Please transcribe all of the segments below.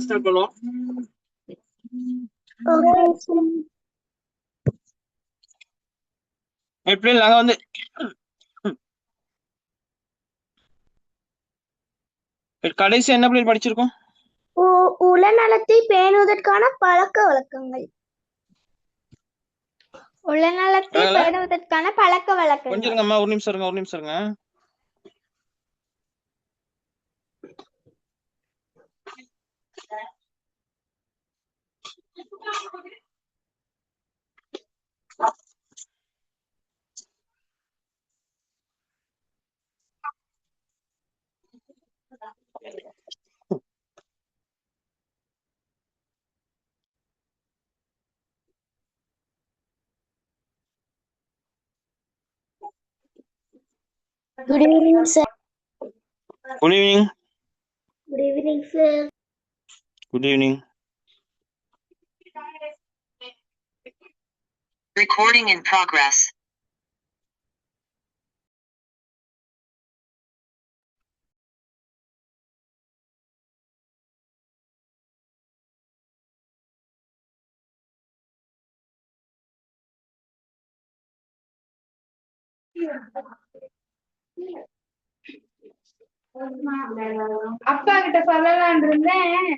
Start பண்ணுவோம். எப்படி நாங்க வந்து கடைசி என்ன பிள்ளை படிச்சிருக்கோம்? உடல்நலத்தை பேணுவதற்கான பழக்க வழக்கங்கள். உடல்நலத்தை பேணுவதற்கான பழக்க வழக்கங்கள். கொஞ்சம் இருங்கம்மா, ஒரு நிமிஷம் இருங்க. Good evening, sir. Good evening. Good evening, sir. Good evening. Recording in progress. அப்பா கிட்ட சொல்லலாம் இருந்தேன்.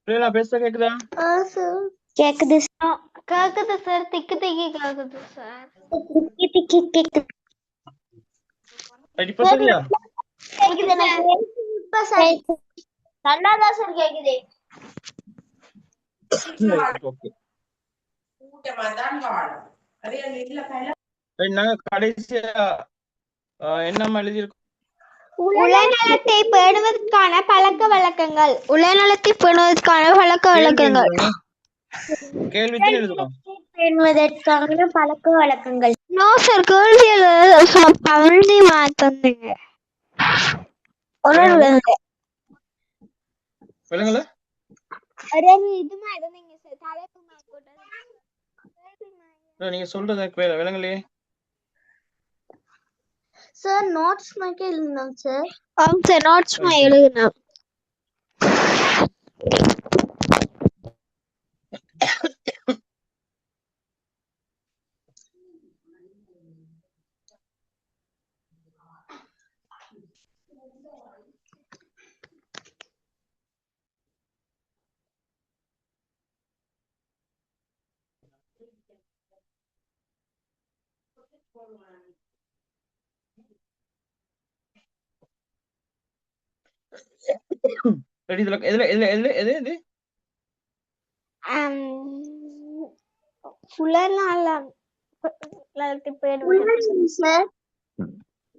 நீங்க பேச கேக்குதா? கேக்குது சார். திக்கு திக்கி கேக்குது சார். இப்ப சரியா? நல்லாதான் சார் கேக்குது. நாங்க கடைசியா என்னமா எழுதியிருக்கோம்? உடல்நலத்தை பேணுவதற்கான பழக்க வழக்கங்கள். உடல்நலத்தை பேணுவதற்கான பழக்க வழக்கங்கள். கேள்வி எழுதுறோம். பேணுவதற்கான பழக்க வழக்கங்கள். நோ சார், கேள்வி பகுதி மாத்தீங்க. விலங்குல இதுமா இருந்தீங்க சார். தலைப்பு நீங்க சொல்றது விலங்குலையே சார். நோட்ஸ் மாதிரி எழுதணும் சார். ஆம் சார், நோட்ஸ் மாதிரி எழுதணும்.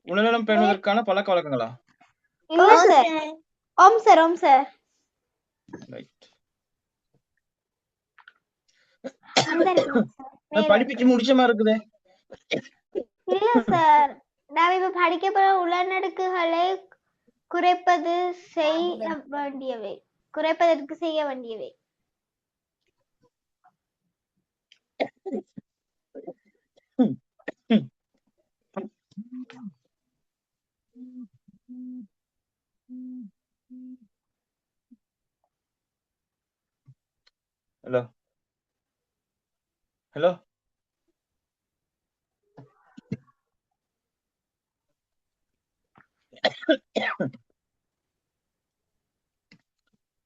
உடல்நலம் பேணுவதற்கான பழக்க வழக்கங்களா? ஓம் சார், ஓம் சார். படிப்பிச்சு முடிச்ச மாதிரி இருக்குதே. இல்ல சார், நான் இப்ப படிக்க போற உடல்நடுக்குகளை குறைப்பதற்கு செய்ய வேண்டியவை. ஹலோ ஹலோ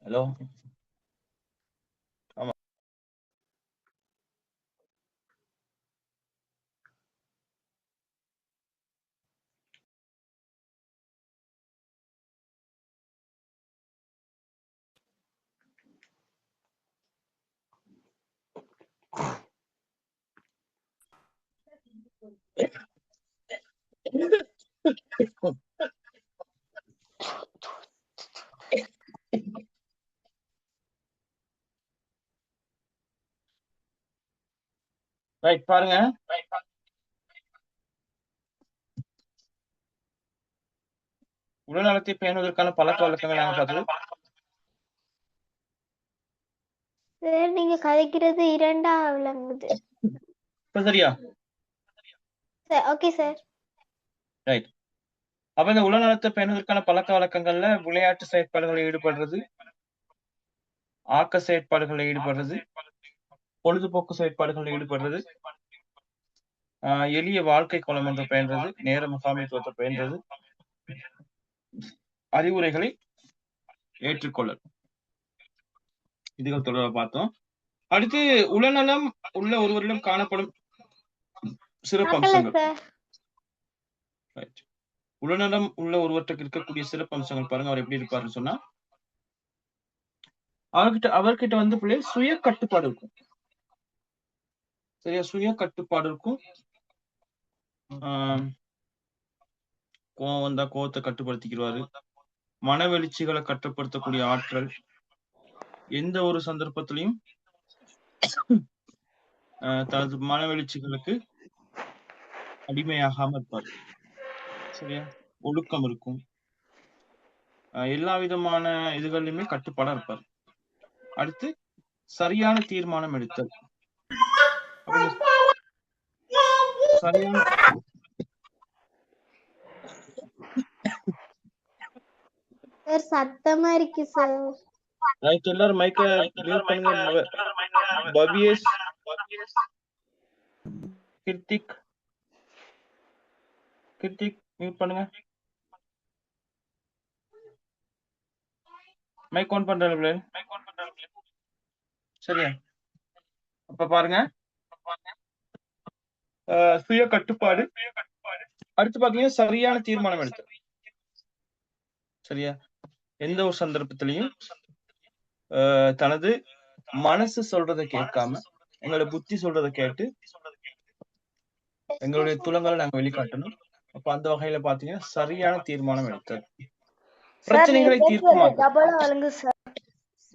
ஹலோ ரைட் பாருங்க. உடல்நலத்தை பேணுவதற்கான பழக்க வழக்கங்கள் நாங்க பார்த்தது. சார் நீங்க கதைக்கிறது 2ஆ விளங்குது. இப்ப சரியா? Sir okay sir. ரைட். அப்ப இந்த உடல்நலத்தை பேணுவதற்கான பழக்க வழக்கங்கள்ல விளையாட்டு செயற்பாடுகளில் ஈடுபடுறது, ஆக்க செயற்பாடுகளில் ஈடுபடுறது, பொழுதுபோக்கு செயற்பாடுகளில் ஈடுபடுறது, எளிய வாழ்க்கை கோலம் ஒன்று பயின்றது, நேர முகாமைத்துவத்தை பயின்றது, அறிவுரைகளை ஏற்றுக்கொள்ளல். இதுகள் தொடர்பாக பார்த்தோம். அடுத்து உடல்நலம் உள்ள ஒருவரிடம் காணப்படும் சிறப்பம்சங்கள். உடல்நலம் உள்ள ஒருவருக்கு இருக்கக்கூடிய சிறப்பம்சங்கள் பாருங்க. அவர் எப்படி இருப்பாருன்னு சொன்னா, அவர்கிட்ட வந்து பிள்ளை சுய கட்டுப்பாடு இருக்கும். சரியா? சுய கட்டுப்பாடு இருக்கும். கோவம் வந்தா கோவத்தை கட்டுப்படுத்திக்கிறாரு. மனவெழுச்சிகளை கட்டுப்படுத்தக்கூடிய ஆற்றல், எந்த ஒரு சந்தர்ப்பத்திலையும் தனது மனவெழுச்சிகளுக்கு அடிமையாகாம இருப்பார். சரியா? ஒழுக்கம் இருக்கும். எல்லா விதமான இதுகளிலுமே கட்டுப்பாடா இருப்பார். அடுத்து சரியான தீர்மானம் எடுத்தல். சரியான சார் சத்தமா இருக்கு சார். ரைட், எல்லாரும் மைக்க மியூட் பண்ணுங்க. பவியேஷ், கிருத்திக் மியூட் பண்ணுங்க. மைக் ஆன் பண்றீங்களே? சரியா? அப்ப பாருங்க, சுய கட்டுப்பாடு. அடுத்து பாத்தீங்கன்னா சரியான தீர்மானம் எடுத்தல். சரியா? எந்த ஒரு சந்தர்ப்பத்திலையும் தனது மனசு சொல்றதை கேட்காம எங்களோட புத்தி சொல்றதை கேட்டு எங்களுடைய துலங்களை நாங்க வெளிக்காட்டணும். அப்ப அந்த வகையில பாத்தீங்கன்னா சரியான தீர்மானம் எடுத்தல். பிரச்சனைகளை தீர்க்கும்.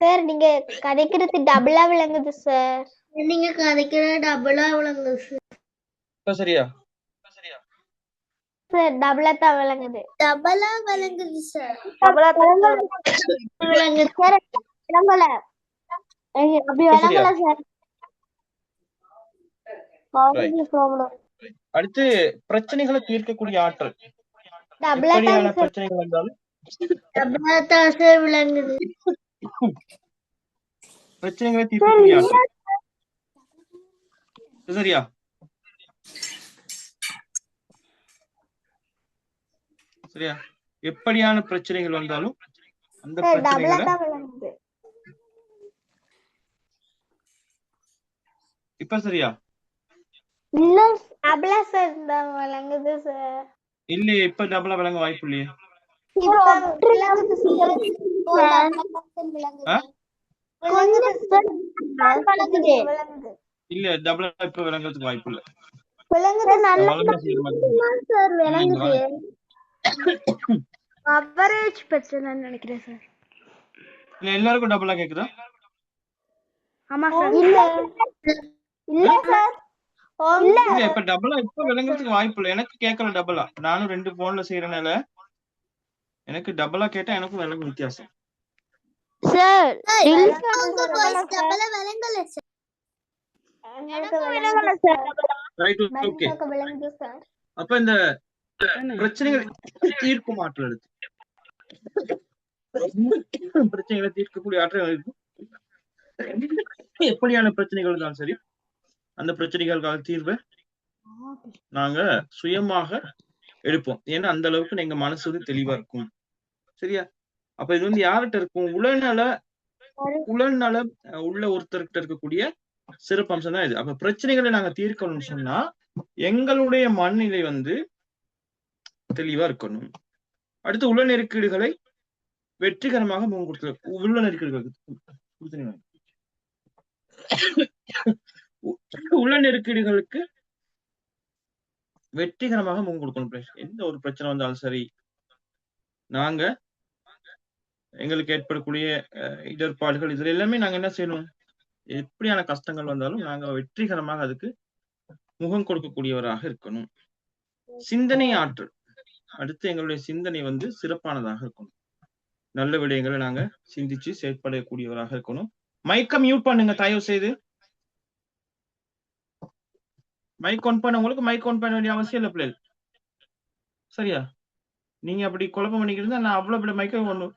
சார் நீங்க கதைக்கிறது டபுளா விளங்குது சார். நீங்க கதைக்கிறது டபுளா விளங்குது சார். சரியா? சார் டபுளா தான் விளங்குது. டபுளா விளங்குது சார். டபுளா விளங்குது சார். விளங்கல. அப்படி விளங்கல சார். அடுத்து பிரச்சனைகளை தீர்க்கக்கூடிய ஆற்றல். டபுளா எப்படியான பிரச்சனைகள் வந்தாலும் டபுளா தான் சார் விளங்குது. பிரச்சனைகளை தீர்க்கக்கூடிய ஆற்றல். சரியா? சரியா? எப்படியான பிரச்சனைகள் வந்தாலும் அந்த பிரச்சனைகளை இப்ப சரியா? இல்ல டபுளா சார் தான் விளங்குது சார். இல்லையே, இப்ப டபுளா விளங்க வாய்ப்பு இல்லையே. இல்ல டபுளா இப்ப விளங்குறதுக்கு வாய்ப்பு இல்ல. அவரேஜ் பிரச்சனைன்னு நினைக்கிறேன் சார். இல்ல எல்லாருக்கும் டபுளா கேக்குதா? ஆமா சார். இல்ல சார். இல்ல இப்ப டபுளா இப்ப விளங்குறதுக்கு வாய்ப்பு இல்ல. எனக்கு கேட்கல டபுளா. நானும் 2 போன்ல செய்யறனால எனக்கு டபுளா கேட்டா எனக்கும் விளங்கும் வித்தியாசம். சார் டபுளா விளங்கல சார். Right, okay. அப்ப இந்த பிரச்சனைகளை தீர்க்கும் ஆற்றல் எடுத்து பிரச்சனைகளை தீர்க்கக்கூடிய ஆற்றல் இருக்கும். எப்படியான பிரச்சனைகள் இருந்தாலும் சரி அந்த பிரச்சனைகளுக்கான தீர்வை நாங்க சுயமாக எடுப்போம். ஏன்னா அந்த அளவுக்கு எங்க மனசு வந்து தெளிவா இருக்கும். சரியா? அப்ப இது வந்து யார்கிட்ட இருக்கும்? உடல்நல உள்ள ஒருத்தர்கிட்ட இருக்கக்கூடிய சிறப்பம்சம் தான் இது. அப்ப பிரச்சனைகளை நாங்க தீர்க்கணும்னு சொன்னா எங்களுடைய மனநிலை வந்து தெளிவா இருக்கணும். அடுத்து உள்ள நெருக்கீடுகளை வெற்றிகரமாக உள்ள நெருக்கீடுகளுக்கு வெற்றிகரமாக முகம் கொடுக்கணும். எந்த ஒரு பிரச்சனை வந்தாலும் சரி, நாங்க எங்களுக்கு ஏற்படக்கூடிய இடர்பாடுகள் இதுல எல்லாமே நாங்க என்ன செய்யணும், எப்படியான கஷ்டங்கள் வந்தாலும் நாங்க வெற்றிகரமாக அதுக்கு முகம் கொடுக்கக்கூடியவராக இருக்கணும். சிந்தனை ஆற்றல், அடுத்து எங்களுடைய சிந்தனை வந்து சிறப்பானதாக இருக்கணும். நல்ல விடயங்களை நாங்க சிந்திச்சு செயற்படக்கூடியவராக இருக்கணும். மைக்க மியூட் பண்ணுங்க தயவு செய்து. மைக் ஆன் பண்ண உங்களுக்கு மைக் ஆன் பண்ண வேண்டிய அவசியம் இல்லை பிள்ளைகள். சரியா? நீங்க அப்படி குழப்பம் பண்ணிக்கிட்டு இருந்தா நான் அவ்வளவு பிள்ளை மைக்க ஒண்ணு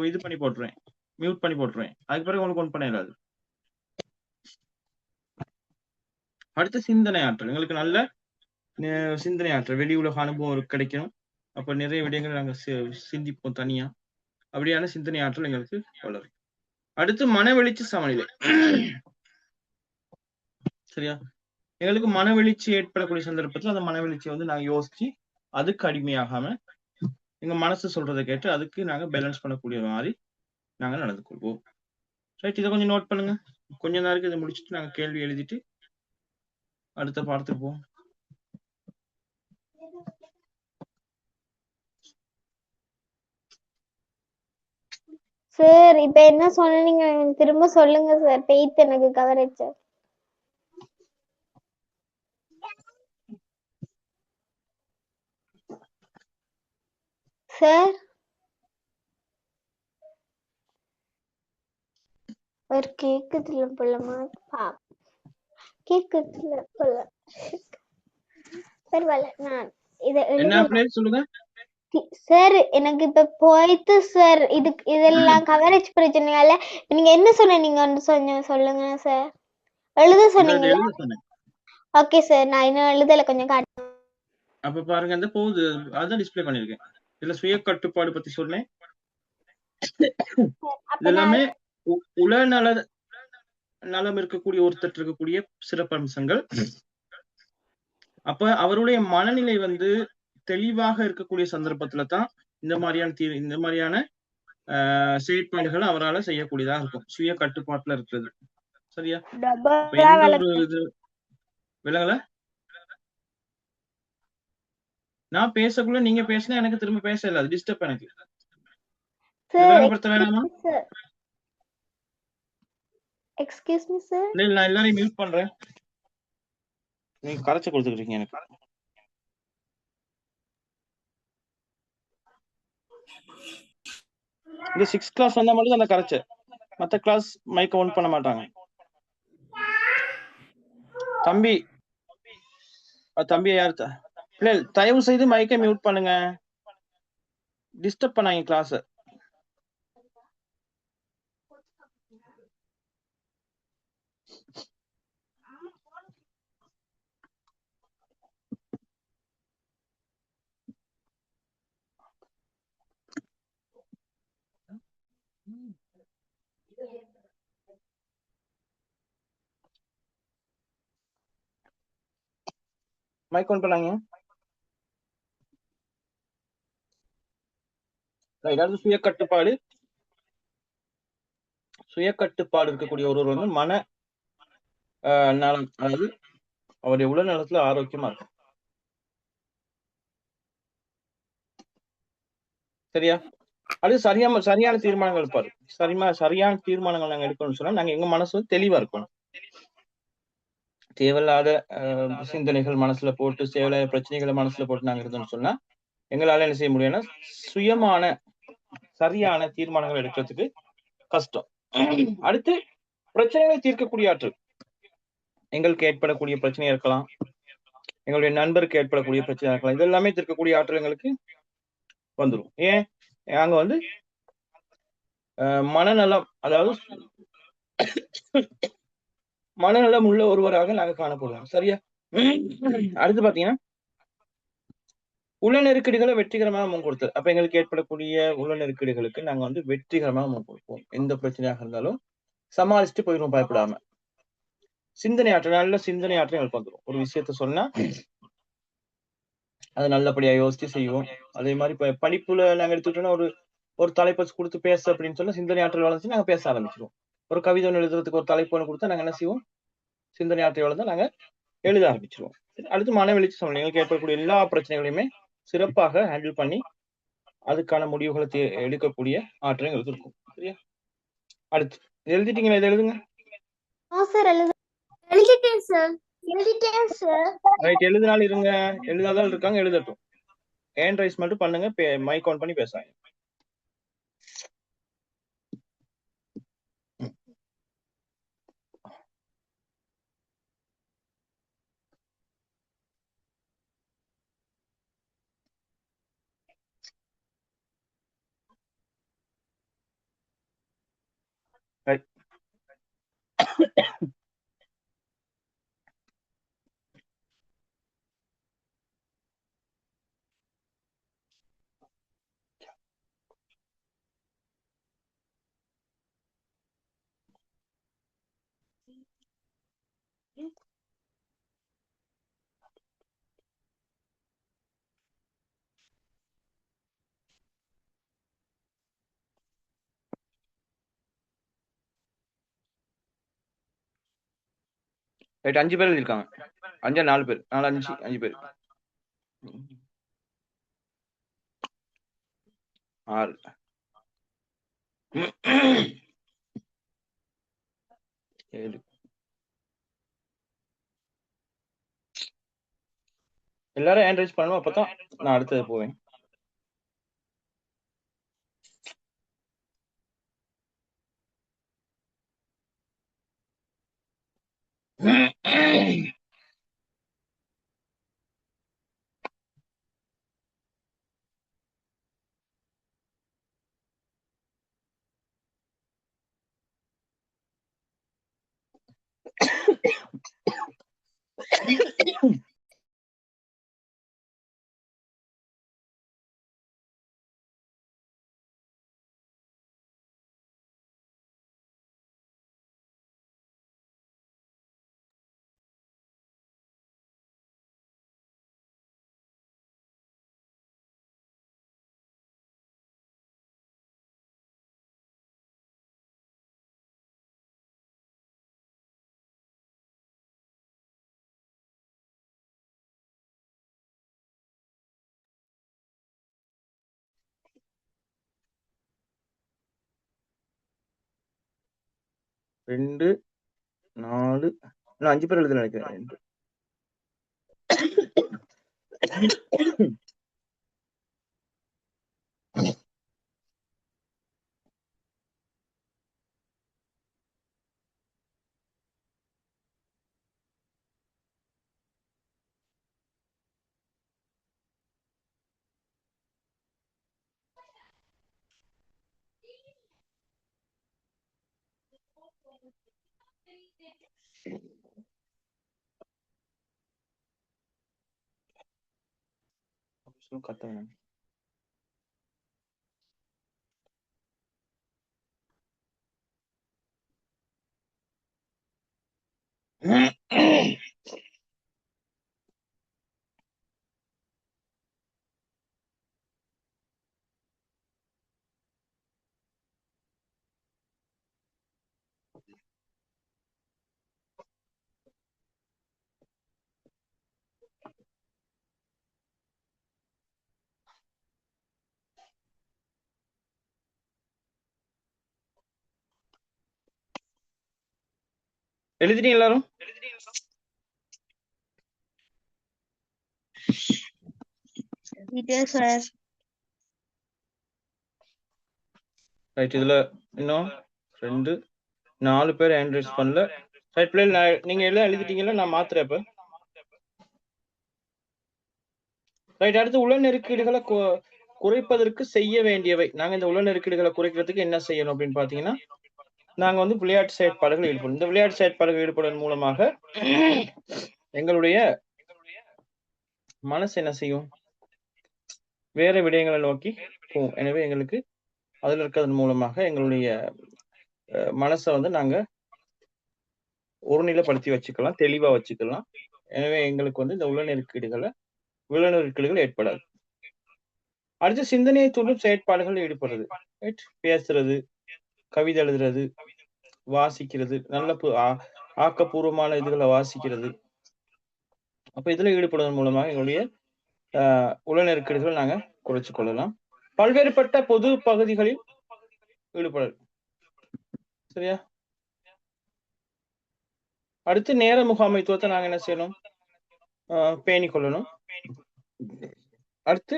இது பண்ணி போட்டுருவேன், மியூட் பண்ணி போட்டுருவேன். அதுக்கு பிறகு உங்களுக்கு ஒன் பண்ண இல்லாது. அடுத்த சிந்தனை ஆற்றல், எங்களுக்கு நல்ல சிந்தனை ஆற்றல், வெளி உலக அனுபவம் கிடைக்கணும். அப்ப நிறைய விடயங்கள் நாங்க சிந்திப்போம் தனியா. அப்படியான சிந்தனை ஆற்றல் எங்களுக்கு வளரும். அடுத்து மனவெளிச்சி சமநிலை. சரியா? எங்களுக்கு மனவெளிச்சி ஏற்படக்கூடிய சந்தர்ப்பத்தில் அந்த மனவெளிச்சியை வந்து நாங்க யோசிச்சு அதுக்கு அடிமையாகாம எங்க மனசு சொல்றதை கேட்டு அதுக்கு நாங்க பேலன்ஸ் பண்ணக்கூடிய மாதிரி நாங்க நடந்து கொள்வோம். ரைட், இதை கொஞ்சம் நோட் பண்ணுங்க. கொஞ்ச நேரம் இதை முடிச்சுட்டு நாங்க கேள்வி எழுதிட்டு அடுத்த பாடத்துக்கு போவோம். சார் இப்ப என்ன சொன்னீங்க திரும்ப சொல்லுங்க சார். பெய்த் எனக்கு கவரேஜ் சார். ஒரு கேக்குதுல போலமா கேக்குதுல போல. பரவாயில்ல, நான் இதை என்ன சொல்லுங்க சார். எனக்கு இப்ப போயிட்டு சார் இதெல்லாம் கவரேஜ் பிரச்சனையால நீங்க என்ன சொன்னீங்க சொல்லுங்க சார். எழுத சொன்னீங்க. ஓகே சார், நான் இன்னும் எழுதல, கொஞ்சம் காட்டு. அப்ப பாருங்க, அந்த போகுது, அதான் டிஸ்பிளே பண்ணிருக்கேன். இதுல சுய கட்டுப்பாடு பத்தி சொன்னேன். இதெல்லாமே நலம் இருக்கக்கூடிய ஒருத்தர் இருக்கக்கூடிய சிறப்பம்சங்கள். அப்ப அவருடைய மனநிலை வந்து தெளிவாக இருக்கக்கூடிய சந்தர்ப்பத்துல தான் இந்த மாதிரியான செயற்பாடுகளை அவரால் செய்யக்கூடியதா இருக்கும். சுய கட்டுப்பாட்டுல இருக்கிறது. சரியா? இது விலங்கல நான் பேசக்குள்ள நீங்க பேசினா எனக்கு திரும்ப பேச இல்லாது, டிஸ்டர்ப் எனக்கு. விளங்கப்படுத்த வேணாமா? Excuse me sir. இல்ல, நான் எல்லாரையும் மியூட் பண்றேன். நீங்க கரைச்சு கொடுத்துக்கிட்டீங்க எனக்கு. இந்த 6th கிளாஸ் வந்தா மட்டும் அந்த கரைச்ச, மத்த கிளாஸ் மைக்க ஆன் பண்ண மாட்டாங்க. தம்பி யாரு தயவு செய்து மைக்கை மியூட் பண்ணுங்க, டிஸ்டர்ப் பண்ணாங்க கிளாஸ். மைக் ஆன் பண்ணாங்க. சுய கட்டுப்பாடு இருக்கக்கூடிய ஒருவர் வந்து மன நலம், அதாவது அவருடைய உடல் நலத்துல ஆரோக்கியமா இருக்கும். சரியா? அது சரியான தீர்மானங்கள் இருப்பாரு. சரியான தீர்மானங்கள் நாங்க எடுக்கணும்னு சொன்னா நாங்க எங்க மனசு வந்து தெளிவா இருக்கணும். தேவையில்லாத சிந்தனைகள் மனசுல போட்டு, தேவையில்லாத பிரச்சனைகளை மனசுல போட்டு நாங்க இருந்தோம்னு சொன்னா எங்களால என்ன செய்ய முடியும்னா சுயமான சரியான தீர்மானங்கள் எடுக்கிறதுக்கு கஷ்டம். அடுத்து பிரச்சனைகளை தீர்க்கக்கூடிய ஆற்றல். எங்களுக்கு ஏற்படக்கூடிய பிரச்சனையா இருக்கலாம், எங்களுடைய நண்பருக்கு ஏற்படக்கூடிய பிரச்சனையா இருக்கலாம், இது எல்லாமே தீர்க்கக்கூடிய ஆற்றல் எங்களுக்கு வந்துடும். ஏன் அங்க வந்து மனநலம், அதாவது மனநலம் உள்ள ஒருவராக நாங்க காணப்படுவோம். சரியா? அடுத்து பாத்தீங்கன்னா உள்ள நெருக்கடிகளை வெற்றிகரமாக முன் கொடுத்தது. அப்ப எங்களுக்கு ஏற்படக்கூடிய உள்ள நெருக்கடிகளுக்கு நாங்க வந்து வெற்றிகரமாக முன் கொடுப்போம். எந்த பிரச்சனையாக இருந்தாலும் சமாளிச்சுட்டு போயிடும் பயப்படாம. சிந்தனை ஆற்றல், நல்ல சிந்தனை ஆற்றல் எங்களுக்கு வந்துடும். ஒரு விஷயத்த சொன்னா அதை நல்லபடியா யோசிச்சு செய்வோம். அதே மாதிரி படிப்புல நாங்க எடுத்துக்கிட்டோம்னா ஒரு தலைப்பை கொடுத்து பேச அப்படின்னு சொன்னா சிந்தனை ஆற்றல் வளர்ந்து நாங்க பேச ஆரம்பிச்சிருவோம். ஒரு கவிதை ஒன்று எழுதுறதுக்கு ஒரு தலைப்பு ஒன்று கொடுத்தா நாங்க என்ன செய்வோம், சிந்தனை ஆற்றல் வளர்ந்தா நாங்க எழுத ஆரம்பிச்சிருவோம். அடுத்து மன வெளிச்ச சமநிலை எங்களுக்கு ஏற்படக்கூடிய எல்லா பிரச்சனைகளையுமே சிறப்பாக ஹேண்டில் பண்ணி அதுக்கான முடிவுகளை எடுக்கக்கூடிய ஆற்றல் எங்களுக்கு இருக்கும். சரியா? அடுத்து எழுதிட்டீங்களா? இதை எழுதுங்க. எழுதிட்டேன் சார். எழுதிட்டேன் சார். ரைட், எழுதினாலும் இருங்க, எழுதாதான் இருக்காங்க, எழுதட்டும். ஹேண்ட் ரைஸ் மட்டும் பண்ணுங்க, மைக் ஆன் பண்ணி பேசாங்க. ரைட். ரைட், 5 பேர் எழுதிருக்காங்க. 5 4 பேர், 4 5 5 பேர். 6 7. எல்லாரும் ஹேண்ட் ரைஸ் பண்ணணும், அப்பதான் நான் அடுத்தது போவேன். ரெண்டு 4 இன்னும் 5 பேர் எழுத நினைக்கிறேன். கத்த எழுதிட்டீங்க எல்லாரும்? சார். ரைட், இதுல இன்னும் 2 4 பேர் ஹேண்ட் ரைஸ் பண்ணல. ரைட், பிள்ளைங்க நீங்க எல்லாம் எழுதிட்டீங்களா? நான் மாத்துறேன் இப்ப. ரைட், அடுத்து உள நெருக்கீடுகளை குறைப்பதற்கு செய்ய வேண்டியவை. நாங்க இந்த உள நெருக்கீடுகளை குறைக்கிறதுக்கு என்ன செய்யணும் அப்படின்னு பாத்தீங்கன்னா, நாங்க வந்து விளையாட்டு செயற்பாடுகள் ஈடுபடும். இந்த விளையாட்டு செயற்பாடுகள் ஈடுபடுவதன் மூலமாக எங்களுடைய மனசு என்ன செய்யும்? வேற விடயங்களை நோக்கி போகும். எனவே எங்களுக்கு அதுல இருக்கிறதன் மூலமாக எங்களுடைய மனசை வந்து நாங்க ஒருநிலைப்படுத்தி வச்சுக்கலாம், தெளிவா வச்சுக்கலாம். எனவே எங்களுக்கு வந்து இந்த உள நெருக்கீடுகள் ஏற்படாது. அடுத்து சிந்தனையை தூண்டும் செயற்பாடுகள் ஈடுபடுறது. பேசுறது, கவிதை எழுதுறது, வாசிக்கிறது, நல்ல ஆக்கப்பூர்வமான இதுகளை வாசிக்கிறது, அப்ப இதுல ஈடுபடுவதன் மூலமாக எங்களுடைய உள நெருக்கடிகளை நாங்க குறைச்சு கொள்ளலாம். பல்வேறுபட்ட பொது பகுதிகளில் ஈடுபட. சரியா? அடுத்து நேர முகாமைத்துவத்தை நாங்க என்ன செய்யணும்? பேணி கொள்ளணும். அடுத்து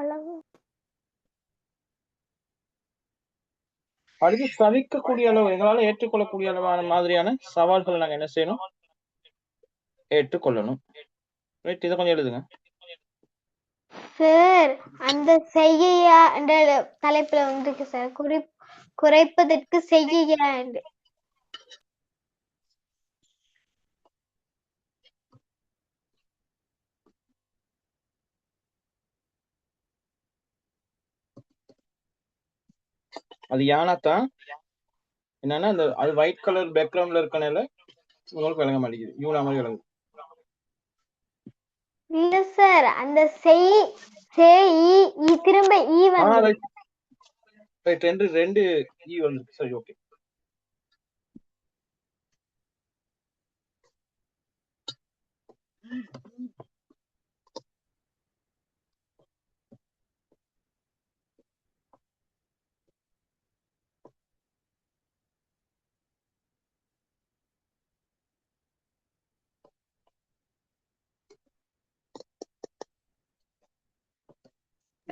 அளவு அடுத்து சகிக்கக்கூடிய அளவு, எங்களால ஏற்றுக்கொள்ளக்கூடிய அளவான மாதிரியான சவால்களை நாங்க என்ன செய்யணும்? ஏற்றுக்கொள்ளணும். ரைட், இதை கொஞ்சம் எழுதுங்க. சார் அந்த செய்யா என்ற தலைப்புல வந்துருக்கு சார், குறைப்பதற்கு செய்யா. அது யானாத்தான் என்னன்னா அந்த அது ஒயிட் கலர் பேக்ரவுண்ட்ல இருக்கனால உங்களுக்கு விளங்க மாட்டேங்குது. யூனா மாதிரி விளங்குது. இல்ல சார், அந்த திரும்ப ஈ வந்து ரைட், ரெண்டு ஈ வந்துருக்கு. சரி, ஓகே.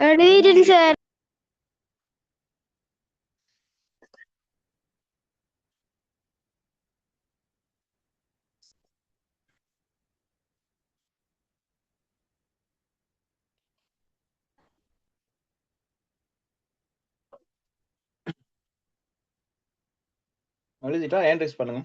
எழுதிட்டேன் சார். எழுதிட்டா ஹேண்ட் ரைஸ் பண்ணுங்க.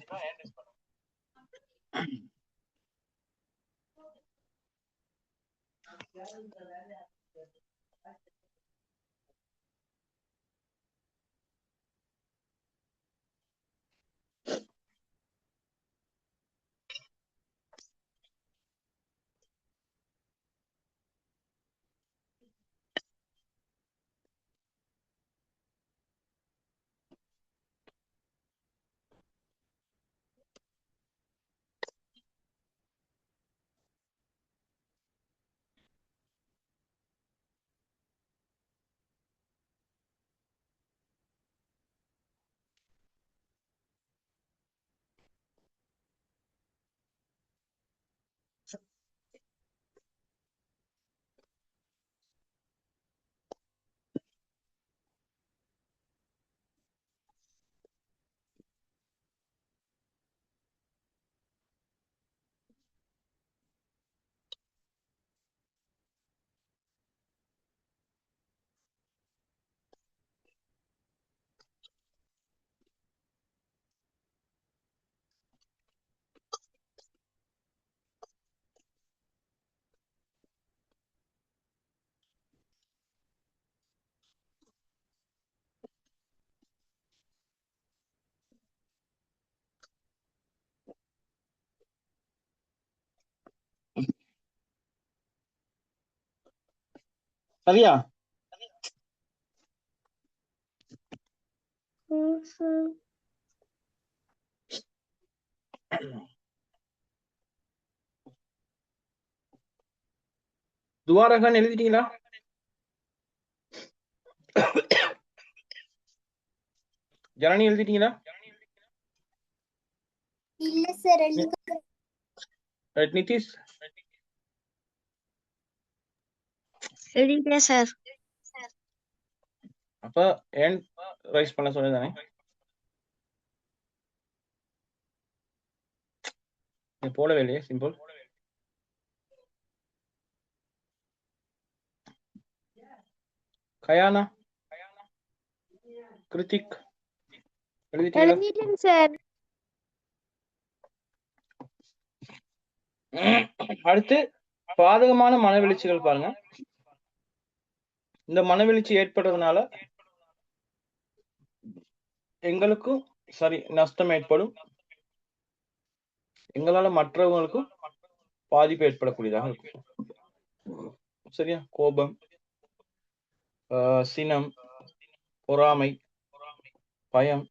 சரியா? துவாரகன் எழுதிட்டீங்களா? ஜனனி எழுதிட்டீங்களா? இல்ல சார். நிதிஷ் எழுதிட்டேன் சார். அப்ப ஏன் ரைஸ் பண்ண சொன்னதானே? போடவே இல்லையே. சிம்பிள். கயானா, கிருத்திக் எழுதிட்டீங்களா? எழுதிட்டேன் சார். அடுத்து பாதகமான மனவெழுச்சிகள் பாருங்க. இந்த மனவெழுச்சி ஏற்படுறதுனால எங்களுக்கும் சரி நஷ்டம் ஏற்படும், எங்களால மற்றவங்களுக்கும் பாதிப்பு ஏற்படக்கூடியதாக இருக்கும். சரியா? கோபம், சினம், பொறாமை, பயம்,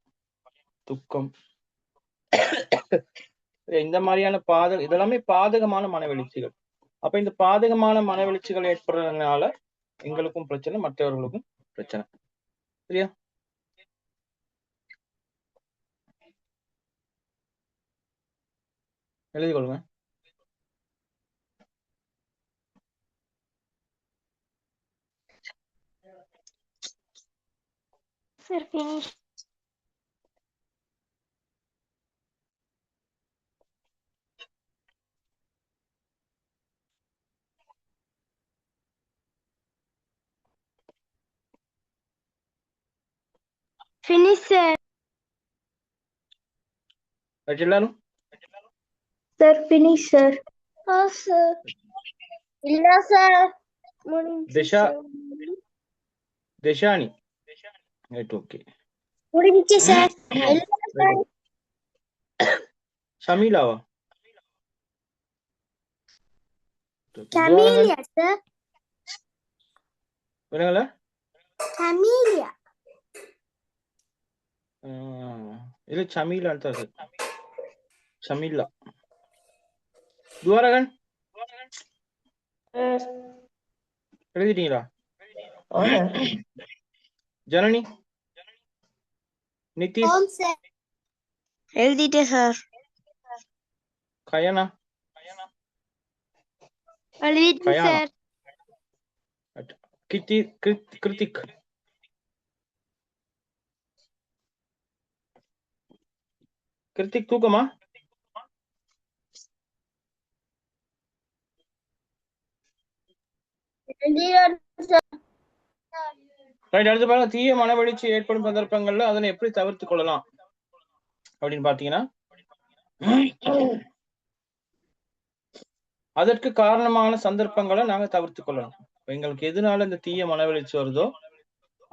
துக்கம், இந்த மாதிரியான இதெல்லாமே பாதகமான மனவெழுச்சிகள். அப்ப இந்த பாதகமான மனவெழுச்சிகள் ஏற்படுறதுனால எங்களுக்கும் பிரச்சனை, மற்றவர்களுக்கும் பிரச்சனை. சரியா? எழுதி கொள்ளுங்க. Sir finish. Finish sir. Right எல்லாரும்? Sir finish sir. சார் இல்ல சார் முடிஞ்சு Disha, sir. Dishani. Right, okay. முடிஞ்சு சார். இல்ல சார். ஷமீலாவா? கமீலியா சார். வேணுங்களா? கமீலியா. இல்ல சமீலான்னு தான் சார். ஷமீலா. துவாரகன் எழுதிட்டீங்களா? ஜனனி, நிதிஷ், ஓம் சார். எழுதிட்டேன் சார். கயனா, எழுதிட்டேன் கயானா, சார். கிருத்திக், கிருத்திக் தூக்கமா? ரைட், அடுத்து பாருங்க. தீய மனவெழுச்சி ஏற்படும் சந்தர்ப்பங்கள்ல அதனை எப்படி தவிர்த்து கொள்ளலாம் அப்படின்னு பாத்தீங்கன்னா, அதற்கு காரணமான சந்தர்ப்பங்களை நாங்க தவிர்த்து கொள்ளணும். எங்களுக்கு எதனால இந்த தீய மனவெழுச்சி வருதோ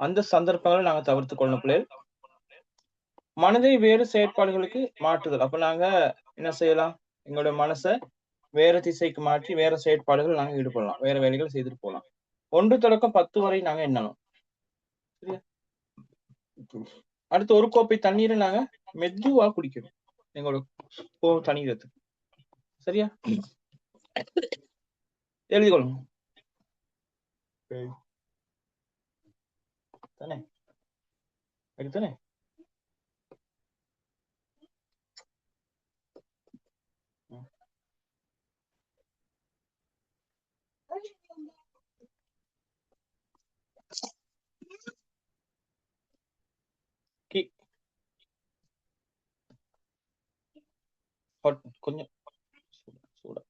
அந்த சந்தர்ப்பங்களை நாங்க தவிர்த்து கொள்ளணும். பிள்ளைகள், மனதை வேறு செயற்பாடுகளுக்கு மாற்றுதல். அப்ப நாங்க என்ன செய்யலாம்? எங்களுடைய மனசை வேற திசைக்கு மாற்றி வேற செயற்பாடுகள் நாங்க ஈடுபடலாம், வேற வேலைகள் செய்துட்டு போகலாம். 1 தொடக்கம் 10 வரை நாங்க எண்ணணும். சரியா? அடுத்து ஒரு கோப்பை தண்ணீரை நாங்க மெதுவா குடிக்கணும், எங்களோட தண்ணீரத்துக்கு. சரியா? எழுதி கொள்ளுங்க. தானே எடுத்தானே? கொஞ்சம் சூடா.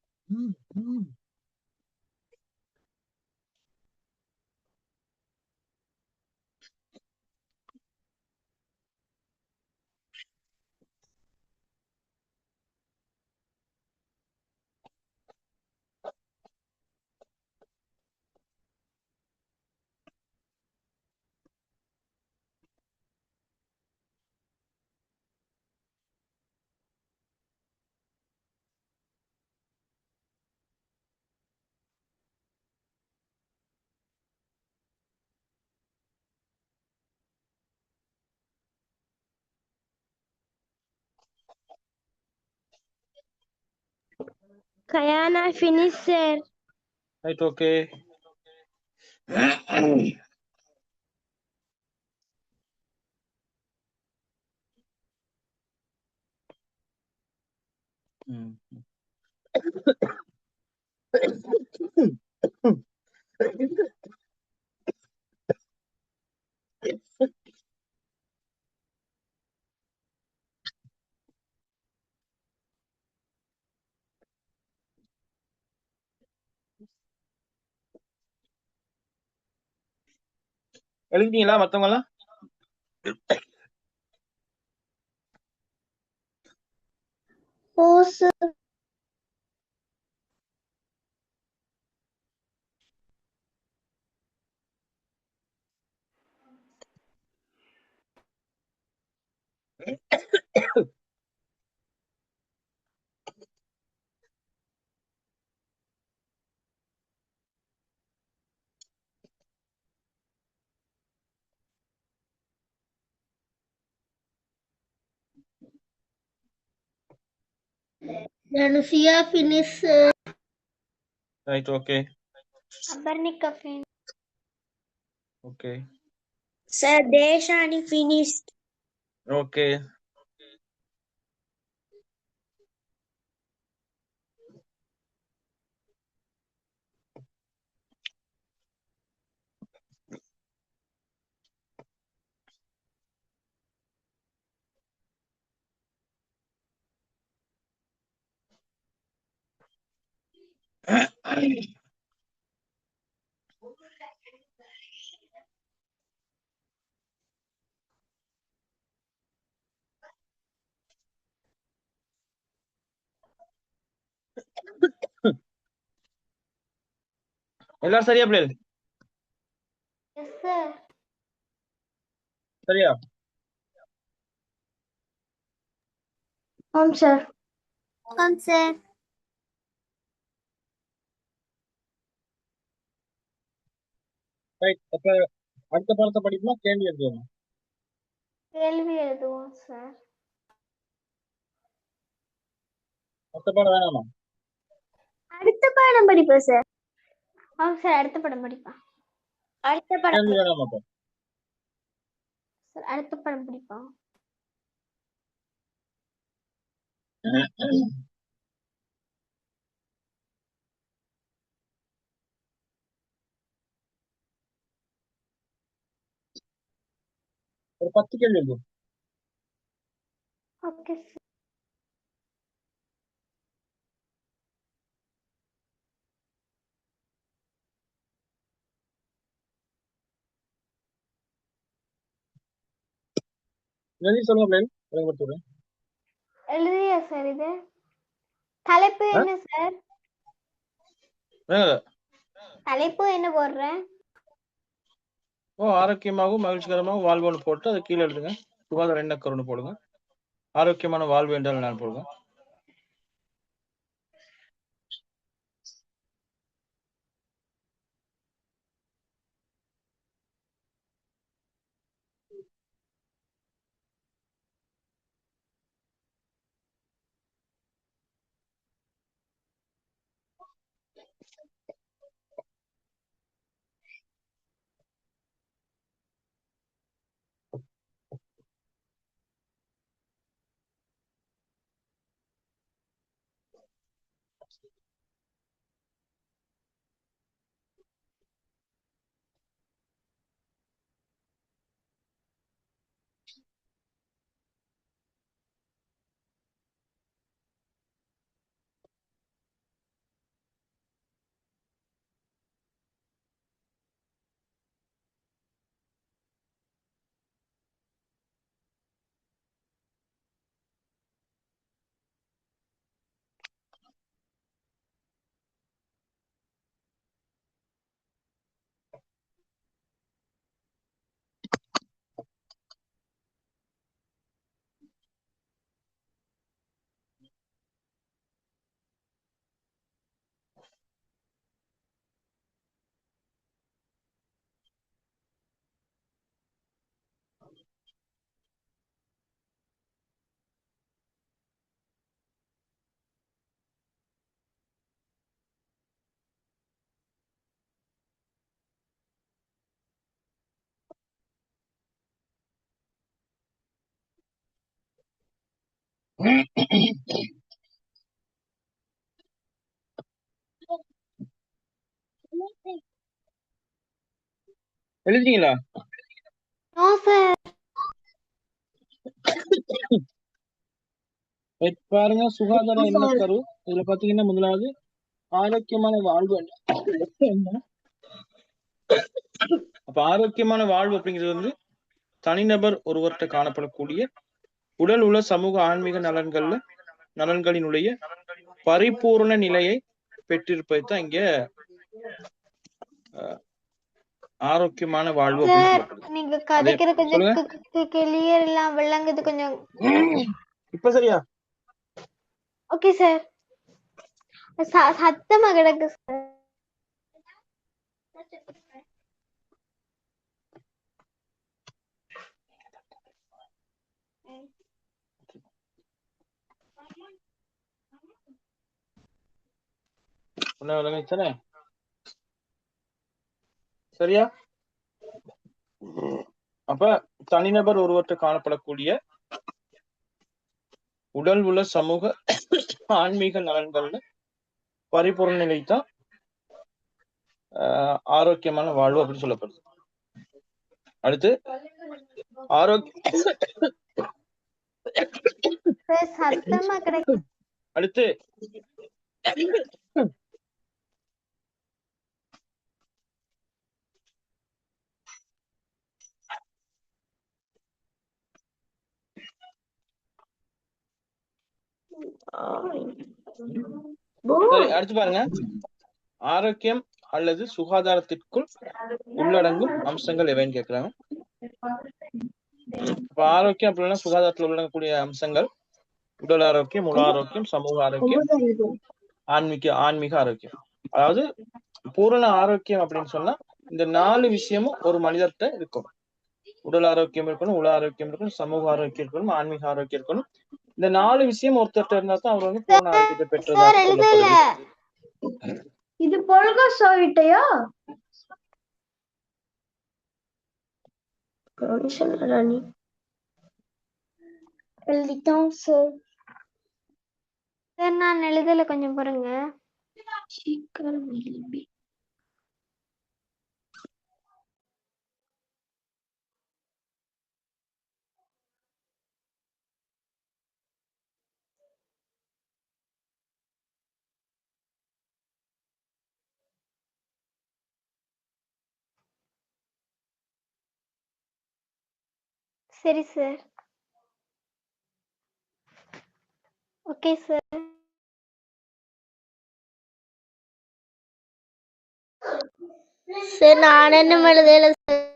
Gayana finish sir. Right, okay. எழுதிட்டீங்களா மத்தவங்க எல்லாம்? ஓ sir. Thanushiya finish right, okay Abarnika finish. Okay Sir, Deshani finished. Okay. எல்லாரும் சரியா பிள்ளைகள்? Yes sir. சரியா? ஆம் சார். ஆம் சார். ரைட். அப்ப அடுத்த பாடத்தை படிக்குமா கேள்வி எழுதுவோமா? கேள்வி எழுதுவோம் சார். அடுத்த பாடம் வேணாமா? அடுத்த பாடம் படிப்போம் சார். ஆம் சார், அடுத்த படம் படிப்பா. அடுத்த பாடம் கேள்வி வேணாமா? அப்ப சார் அடுத்த படம் படிப்பா. ஒரு 10 கேள்வி எழுதுவோம். Okay sir. எழுதி சொல்லுங்க பிள்ளைகள், விளங்கப்படுத்துறேன். எழுதியா சார் இது? தலைப்பு என்ன சார்? தலைப்பு என்ன போடுறேன்? ஆரோக்கியமாகவும் மகிழ்ச்சிகரமாகவும் வாழ்வோன்னு போட்டு அது கீழே எழுதுங்க. சுகாதார எண்ணக்கருன்னு போடுங்க. ஆரோக்கியமான வாழ்வு என்றால் நான் போடுங்க. எழுதிட்டீங்களா? No sir. பாருங்க, சுகாதார எண்ணக்கரு. இதுல பாத்தீங்கன்னா முதலாவது ஆரோக்கியமான வாழ்வு என்ன? அப்ப ஆரோக்கியமான வாழ்வு அப்படிங்கிறது வந்து தனிநபர் ஒருவர்கிட்ட காணப்படக்கூடிய உடல் உள்ள சமூக ஆன்மீக நலன்களினுடைய பரிபூர்ண நிலையை பெற்றிருப்பது தான் இங்க ஆரோக்கியமான வாழ்வு அப்படின்னு சார் சொல்லப்படுது. நீங்க கதைக்கிற கொஞ்சம் கிளியர் எல்லாம் விளங்குது கொஞ்சம். இப்ப சரியா? Okay sir. சத்தமா கிடக்கு சார். உன்ன விளங்குச்சானே? சரியா? அப்ப தனிநபர் ஒருவர்கிட்ட காணப்படக்கூடிய உடல் உள்ள சமூக ஆன்மீக நலன்கள்ல பரிபூர்ண நிலைத்தான் ஆரோக்கியமான வாழ்வு அப்படின்னு சொல்லப்படுது. அடுத்து சத்தமா கிடைக்கு. அடுத்து அடுத்து பாருங்க, ஆரோக்கியம் அல்லது சுகாதாரத்திற்குள் உள்ளடங்கும் அம்சங்கள் எவைன்னு கேட்கிறாங்க. இப்ப ஆரோக்கியம் அப்படின்னா சுகாதாரத்தில் உள்ளடங்கக்கூடிய அம்சங்கள் உடல் ஆரோக்கியம், உள ஆரோக்கியம், சமூக ஆரோக்கியம், ஆன்மீக ஆரோக்கியம். அதாவது பூரண ஆரோக்கியம் அப்படின்னு சொன்னா இந்த 4 விஷயமும் ஒரு மனிதர்கிட்ட இருக்கும். உடல் ஆரோக்கியம் இருக்கணும், உள ஆரோக்கியம் இருக்கணும், சமூக ஆரோக்கியம் இருக்கணும், ஆன்மீக ஆரோக்கியம் இருக்கணும். இந்த 4 விஷயம் ஒருத்தர்கிட்ட இருந்தா தான் அவர் வந்து பூரண ஆரோக்கியத்தை பெற்றதாக சொல்லப்படுது. இது பொழுக சொல்லிட்டையா? எழுதிட்டோம் சார். சார் நான் எழுதல, கொஞ்சம் பாருங்க. சீக்கிரம் எழுதி. சரி சார். Okay sir. சார் நான் என்ன எழுதல சார்.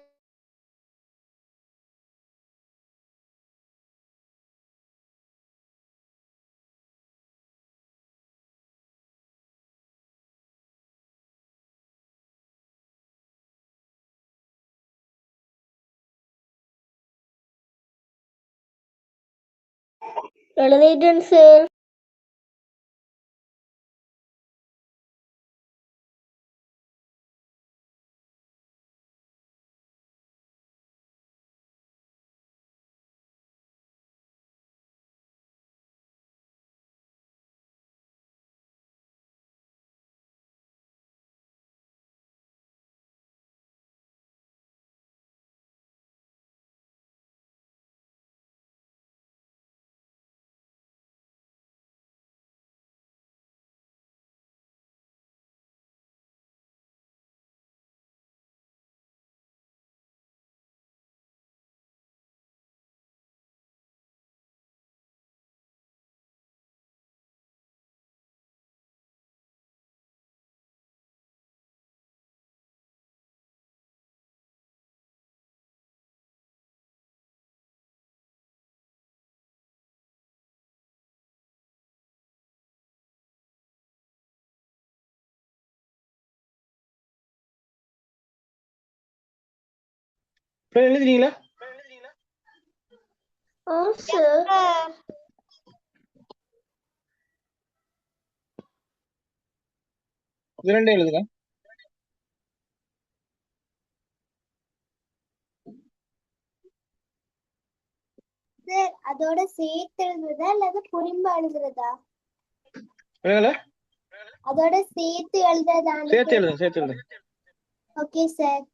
எழுதிட்டேன் சார். எழுதுறீங்களா? சார் இரண்டே எழுதுங்க. சார் அதோட சேர்த்து எழுதுறதா அல்லது புரிம்பு எழுதுறதா? அதோட சேர்த்து எழுதுறதா? சேர்த்து எழுதுங்க. Okay sir.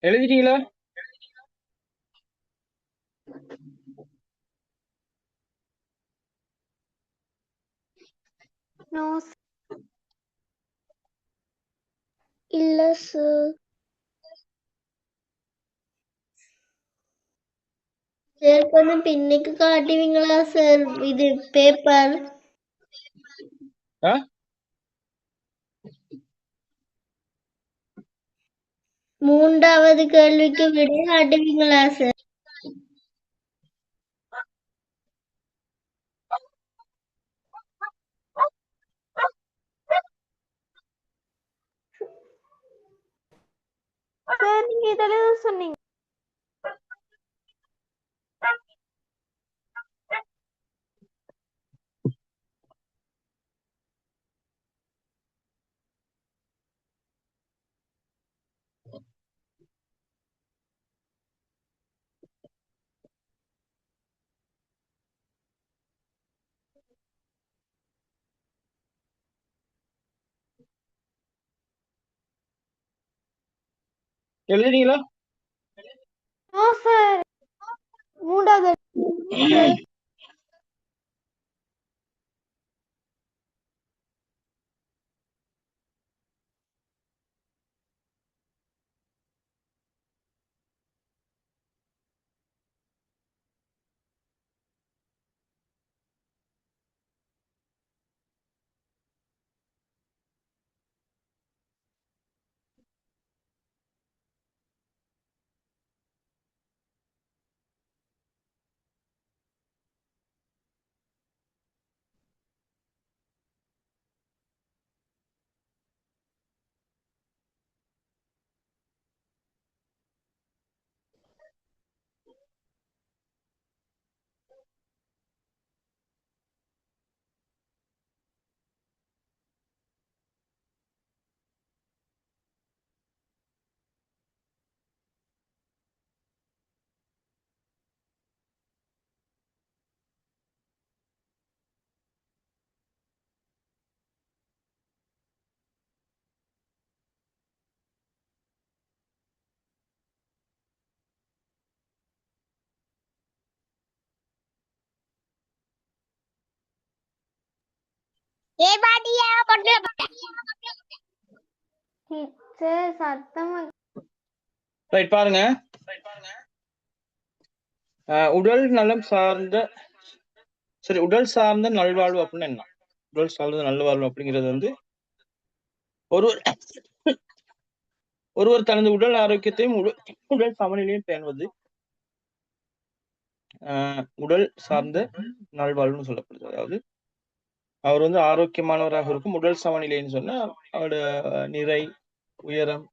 எழுதிட்டீங்களா? நோ இல்ல சார். சார் கொஞ்சம் பின்னுக்கு காட்டுவீங்களா சார் இது பேப்பர்? ஆ? 3வது கேள்விக்கு விடை காட்டுவீங்களா சார்? சார் நீங்க இதெல்லாம் சொன்னீங்க. எழுதிட்டீங்களா? No sir. 3வது டீச்சர் சத்தமா ரைட் பாருங்க. உடல் நலம் சார்ந்த உடல் சார்ந்த நல்வாழ்வு அப்படின்னு என்ன? உடல் சார்ந்த நல்வாழ்வு அப்படிங்கிறது வந்து ஒருவர் தனது உடல் ஆரோக்கியத்தையும் உடல் சமநிலையும் பேணுவது உடல் சார்ந்த நல்வாழ்வுன்னு சொல்லப்படுது. அதாவது அவர் வந்து ஆரோக்கியமானவராக இருக்கும். உடல் சமநிலைன்னு சொன்னா அவரோட நிறை, உயரம்,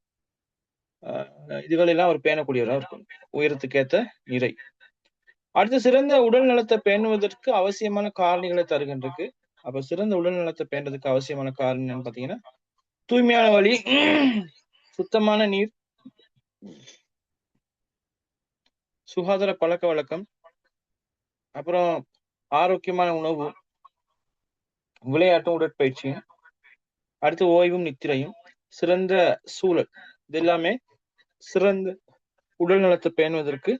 இதுகளெல்லாம் அவர் பேணக்கூடியவராக இருக்கும். உயரத்துக்கு ஏத்த நிறை. அடுத்து சிறந்த உடல் நலத்தை பேணுவதற்கு அவசியமான காரணிகளை தருகின்றது. அப்ப சிறந்த உடல் நலத்தை பேணுறதுக்கு அவசியமான காரணம் என்னன்னு பாத்தீங்கன்னா, தூய்மையான வழி, சுத்தமான நீர், சுகாதார பழக்க வழக்கம், அப்புறம் ஆரோக்கியமான உணவு, விளையாட்டும் உடற்பயிற்சியும், அடுத்து ஓய்வும் நித்திரையும், சிறந்த சூழல், இது எல்லாமே சிறந்த உடல் நலத்தை பேணுவதற்கு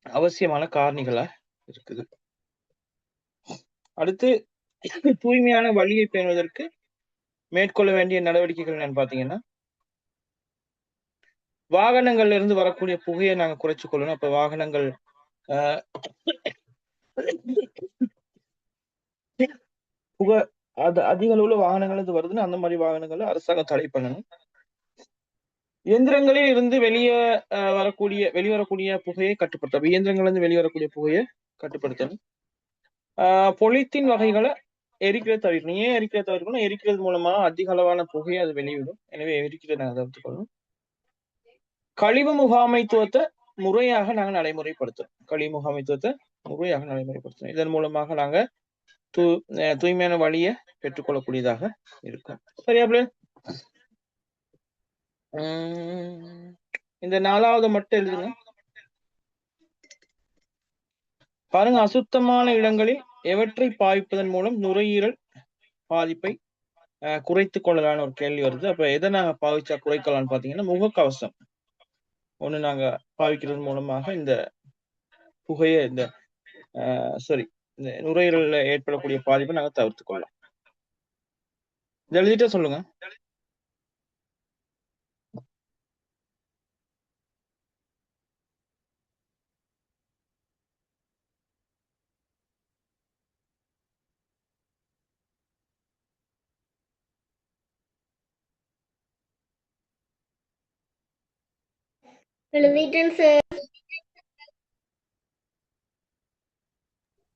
அவசியமான காரணிகளா இருக்குது. அடுத்து தூய்மையான வழியை பேணுவதற்கு மேற்கொள்ள வேண்டிய நடவடிக்கைகள் என்னன்னு பாத்தீங்கன்னா, வாகனங்கள்ல இருந்து வரக்கூடிய புகையை நாங்க குறைச்சு கொள்ளணும். அப்ப வாகனங்கள் புகை அதிக அளவுல வாகனங்கள் இருந்து வருதுன்னு அந்த மாதிரி வாகனங்களை அரசாங்கம் தடை பண்ணணும். இயந்திரங்களில் இருந்து வெளிவரக்கூடிய புகையை கட்டுப்படுத்தணும். இயந்திரங்கள்ல இருந்து வெளிவரக்கூடிய புகையை கட்டுப்படுத்தணும். பொலித்தீன் வகைகளை எரிக்கிறத தவிர்க்கணும். ஏன் எரிக்கிறத தவிர்க்கணும்? எரிக்கிறது மூலமா அதிக அளவான புகையை அது வெளியிடும். எனவே எரிக்கிறத நாங்கள் தவிர்த்துக்கொள்ளணும். கழிவு முகாமைத்துவத்தை முறையாக நாங்கள் நடைமுறைப்படுத்தணும். இதன் மூலமாக நாங்க தூய்மையான வழியை பெற்றுக்கொள்ளக்கூடியதாக இருக்கும். சரியா? இந்த 4வது மட்டும் எழுதுங்க. பாருங்க, அசுத்தமான இடங்களில் எவற்றை பாவிப்பதன் மூலம் நுரையீரல் பாதிப்பை குறைத்துக் கொள்ளலான்னு ஒரு கேள்வி வருது. அப்ப எதை நாங்க பாவிச்சா குறைக்கலாம்னு பாத்தீங்கன்னா, முகக்கவசம் ஒண்ணு நாங்க பாவிக்கிறது மூலமாக இந்த புகையை இந்த நுரையீரல்ல ஏற்படக்கூடிய பாதிப்பை நாங்க தவிர்த்துக் கொள்ளலாம். எழுதிட்டே சொல்லுங்க. எழுதிட்டேன் சார்.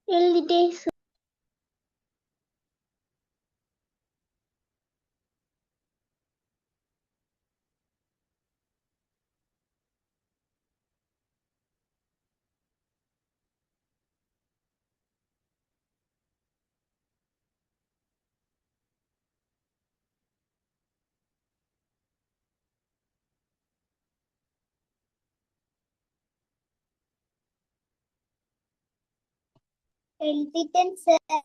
எழுதிட்டேன் சார். எழுதிட்டேன் சார்.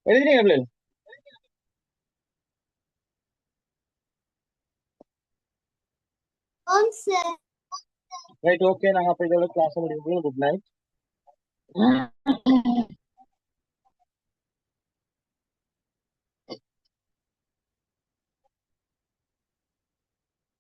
எழுதினீங்க? ஆம் சார். Right, okay. நாங்க அப்ப இதோட கிளாஸ் முடிக்கிறோம். Good night.